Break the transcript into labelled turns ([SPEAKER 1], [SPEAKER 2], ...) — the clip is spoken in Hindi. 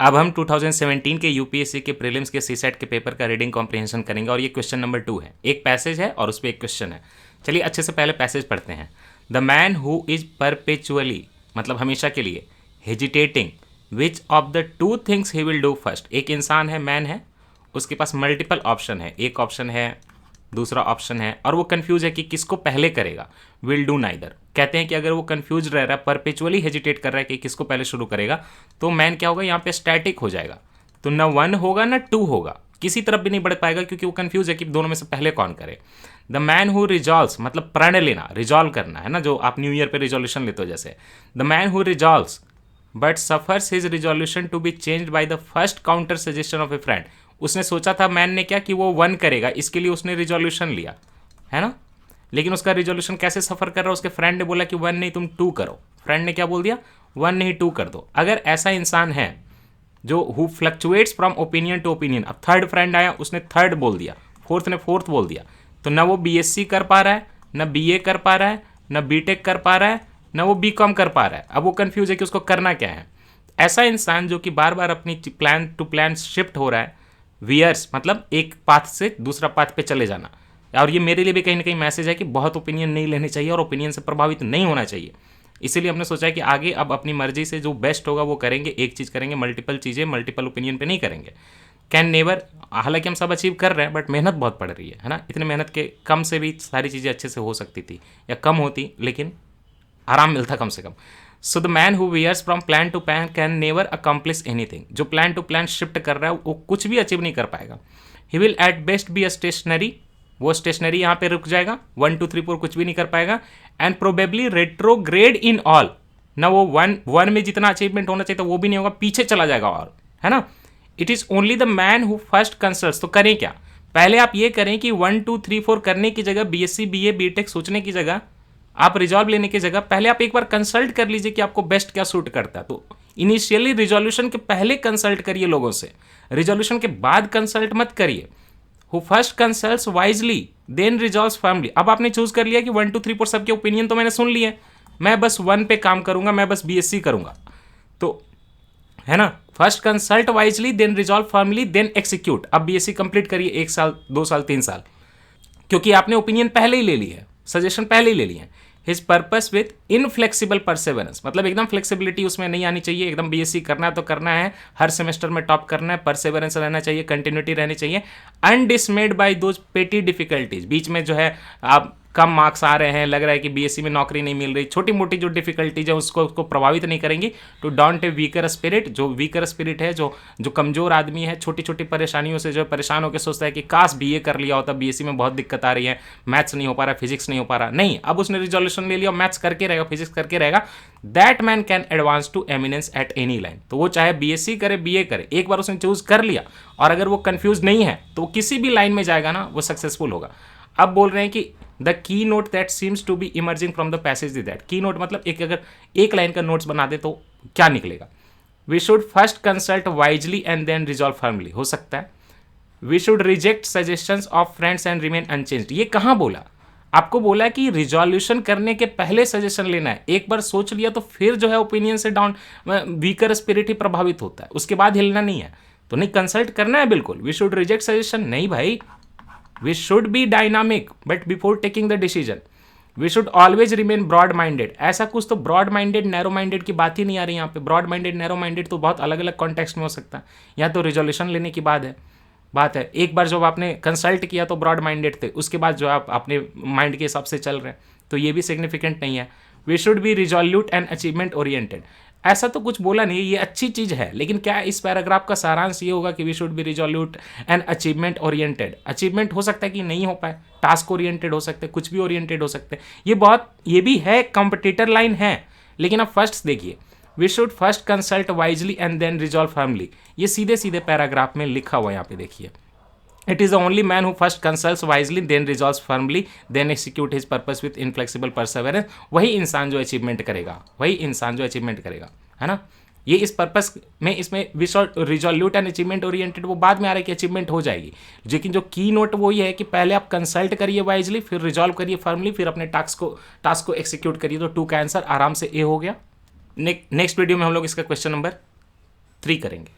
[SPEAKER 1] अब हम 2017 के यूपीएससी के प्रीलिम्स के सीसेट के पेपर का रीडिंग कॉम्प्रिहेंशन करेंगे और ये क्वेश्चन नंबर 2 है। एक पैसेज है और उस पर एक क्वेश्चन है। चलिए अच्छे से पहले पैसेज पढ़ते हैं। The man who is perpetually, मतलब हमेशा के लिए, hesitating which of the two things he will do first. एक इंसान है, मैन है, उसके पास मल्टीपल ऑप्शन है, एक ऑप्शन है, दूसरा ऑप्शन है, और वो कंफ्यूज है कि किसको पहले करेगा। Will do neither. कहते हैं कि अगर वो कंफ्यूज रह रहा है, परपेचुअली हेजिटेट कर रहा है कि किसको पहले शुरू करेगा, तो मैन क्या होगा, यहाँ पे स्टैटिक हो जाएगा। तो न 1 होगा न 2 होगा, किसी तरफ भी नहीं बढ़ पाएगा क्योंकि वो कंफ्यूज है कि दोनों में से पहले कौन करे। द मैन हु रिजॉल्व्स, मतलब प्रण लेना, रिजॉल्व करना है ना, जो आप न्यू ईयर पे रिजोल्यूशन लेते हो जैसे। The man who resolves but suffers his resolution to be changed by the first counter suggestion of a friend. उसने सोचा था, मैन ने क्या, कि वो 1 करेगा, इसके लिए उसने रिजोल्यूशन लिया है ना, लेकिन उसका रिजोल्यूशन कैसे सफर कर रहा है, उसके फ्रेंड ने बोला कि 1 नहीं तुम 2 करो। फ्रेंड ने क्या बोल दिया, 1 नहीं 2 कर दो। अगर ऐसा इंसान है जो who fluctuates from opinion to opinion, अब थर्ड फ्रेंड आया, उसने थर्ड बोल दिया, फोर्थ ने फोर्थ बोल दिया, तो ना वो बीएससी कर पा रहा है, ना बीए कर पा रहा है, ना बीटेक कर पा रहा है, ना वो बीकॉम कर पा रहा है। अब वो कंफ्यूज है कि उसको करना क्या है। ऐसा इंसान जो कि बार बार अपनी प्लान टू प्लान शिफ्ट हो रहा है, वियर्स मतलब एक पाथ से दूसरा पाथ पे चले जाना। और ये मेरे लिए भी कहीं ना कहीं मैसेज है कि बहुत ओपिनियन नहीं लेने चाहिए और ओपिनियन से प्रभावित नहीं होना चाहिए। इसीलिए हमने सोचा है कि आगे अब अपनी मर्जी से जो बेस्ट होगा वो करेंगे, एक चीज़ करेंगे, मल्टीपल चीज़ें मल्टीपल ओपिनियन पे नहीं करेंगे। कैन नेवर, हालांकि हम सब अचीव कर रहे हैं बट मेहनत बहुत पड़ रही है ना। इतने मेहनत के कम से भी सारी चीज़ें अच्छे से हो सकती थी या कम होती, लेकिन आराम मिलता कम से कम। So the man who veers from plan to plan can never accomplish anything. जो प्लान टू प्लान शिफ्ट कर रहा है वो कुछ भी अचीव नहीं कर पाएगा। He will at best be a stationary, वो स्टेशनरी यहाँ पे रुक जाएगा, 1 2 3 4 कुछ भी नहीं कर पाएगा। And probably retrograde in all, ना वो वन में जितना अचीवमेंट होना चाहिए था वो भी नहीं होगा, पीछे चला जाएगा और, है ना। It is only the man who first consults. तो करें क्या, पहले आप ये करें कि 1 2 3 4 करने की जगह, बीएससी बीए बीटेक सोचने की जगह, आप रिजॉल्व लेने की जगह पहले आप एक बार कंसल्ट कर लीजिए कि आपको बेस्ट क्या सूट करता है। तो इनिशियली रिजोल्यूशन के पहले कंसल्ट करिए लोगों से, रिजोल्यूशन के बाद कंसल्ट मत करिए। Who first consults wisely then resolves firmly. अब आपने चूज कर लिया कि 1 2 3 4 सबके ओपिनियन तो मैंने सुन लिए, मैं बस 1 पे काम करूंगा, मैं बस बीएससी करूंगा, तो है ना। First consult wisely then resolve firmly then execute. अब बीएससी कंप्लीट करिए 1 साल 2 साल 3 साल, क्योंकि आपने ओपिनियन पहले ही ले ली है, सजेशन पहले ही ले लिए हैं। His purpose with inflexible Perseverance, मतलब एकदम फ्लेक्सिबिलिटी उसमें नहीं आनी चाहिए, एकदम बीएससी करना है तो करना है, हर सेमेस्टर में टॉप करना है, परसेवरेंस रहना चाहिए, कंटिन्यूटी रहनी चाहिए। अनडिसमेड बाय दोज पेटी डिफिकल्टीज, बीच में जो है आप कम मार्क्स आ रहे हैं, लग रहा है कि बीएससी में नौकरी नहीं मिल रही, छोटी मोटी जो डिफिकल्टीज है उसको प्रभावित नहीं करेंगी। To don't a weaker spirit, जो वीकर स्पिरिट है, जो कमजोर आदमी है, छोटी छोटी परेशानियों से जो परेशान होकर सोचता है कि काश बीए कर लिया होता, बीएससी में बहुत दिक्कत आ रही है, मैथ्स नहीं हो पा रहा, फिजिक्स नहीं हो पा रहा, नहीं, अब उसने रिजोल्यूशन ले लिया, मैथ्स करके रहेगा, फिजिक्स करके रहेगा। That man can advance to eminence at any line. तो वो चाहे बीएससी करे बीए करे, एक बार उसने चूज कर लिया और अगर वो कंफ्यूज नहीं है तो वो किसी भी लाइन में जाएगा ना, वो सक्सेसफुल होगा। अब बोल रहे हैं कि the keynote that seems to be emerging from the passage is that. Keynote मतलब अगर एक लाइन का नोट्स बना दे तो क्या निकलेगा। We should first consult wisely and then resolve firmly, हो सकता है। We should reject suggestions of friends and remain unchanged. ये कहाँ बोला, आपको बोला कि रिजोल्यूशन करने के पहले सजेशन लेना है। एक बार सोच लिया तो फिर जो है ओपिनियन से डाउन वीकर स्पिरिट ही प्रभावित होता है, उसके बाद हिलना नहीं है। तो नहीं, कंसल्ट करना है बिल्कुल। वी शुड रिजेक्ट सजेशन नहीं भाई, we should be dynamic but before taking the decision we should always remain broad minded। ऐसा कुछ तो broad minded narrow minded की बात ही नहीं आ रही यहाँ पे। broad minded narrow minded तो बहुत अलग अलग कॉन्टेक्स्ट में हो सकता है, यहाँ तो रिजोल्यूशन लेने की बात है। एक बार जब आपने कंसल्ट किया तो ब्रॉड माइंडेड थे, उसके बाद जो आप अपने माइंड के हिसाब से चल रहे हैं तो ये भी सिग्निफिकेंट नहीं है। We should be resolute and achievement oriented, ऐसा तो कुछ बोला नहीं, ये अच्छी चीज़ है, लेकिन क्या इस पैराग्राफ का सारांश ये होगा कि we should be resolute and achievement oriented. Achievement हो सकता है कि नहीं हो पाए, टास्क ओरिएंटेड हो सकते हैं, कुछ भी ओरिएंटेड हो सकते हैं। ये भी है, कॉम्पिटिटर लाइन है, लेकिन आप फर्स्ट देखिए, we should first consult wisely and then resolve firmly. ये सीधे सीधे पैराग्राफ में लिखा हुआ यहाँ पे देखिए। It is the only man who first consults wisely then resolves firmly then execute his purpose with inflexible perseverance. वही इंसान जो अचीवमेंट करेगा, है ना। ये इस पर्पस में, इसमें रिजोल्यूट एंड अचीवमेंट ओरिएंटेड वो बाद में आ रहा है कि अचीवमेंट हो जाएगी, लेकिन जो की नोट वो ये है कि पहले आप कंसल्ट करिए वाइजली, फिर रिजॉल्व करिए फर्मली, फिर अपने टास्क को एक्सिक्यूट करिए। तो 2 का आंसर आराम से ए हो गया। नेक्स्ट वीडियो में हम लोग इसका क्वेश्चन नंबर 3 करेंगे।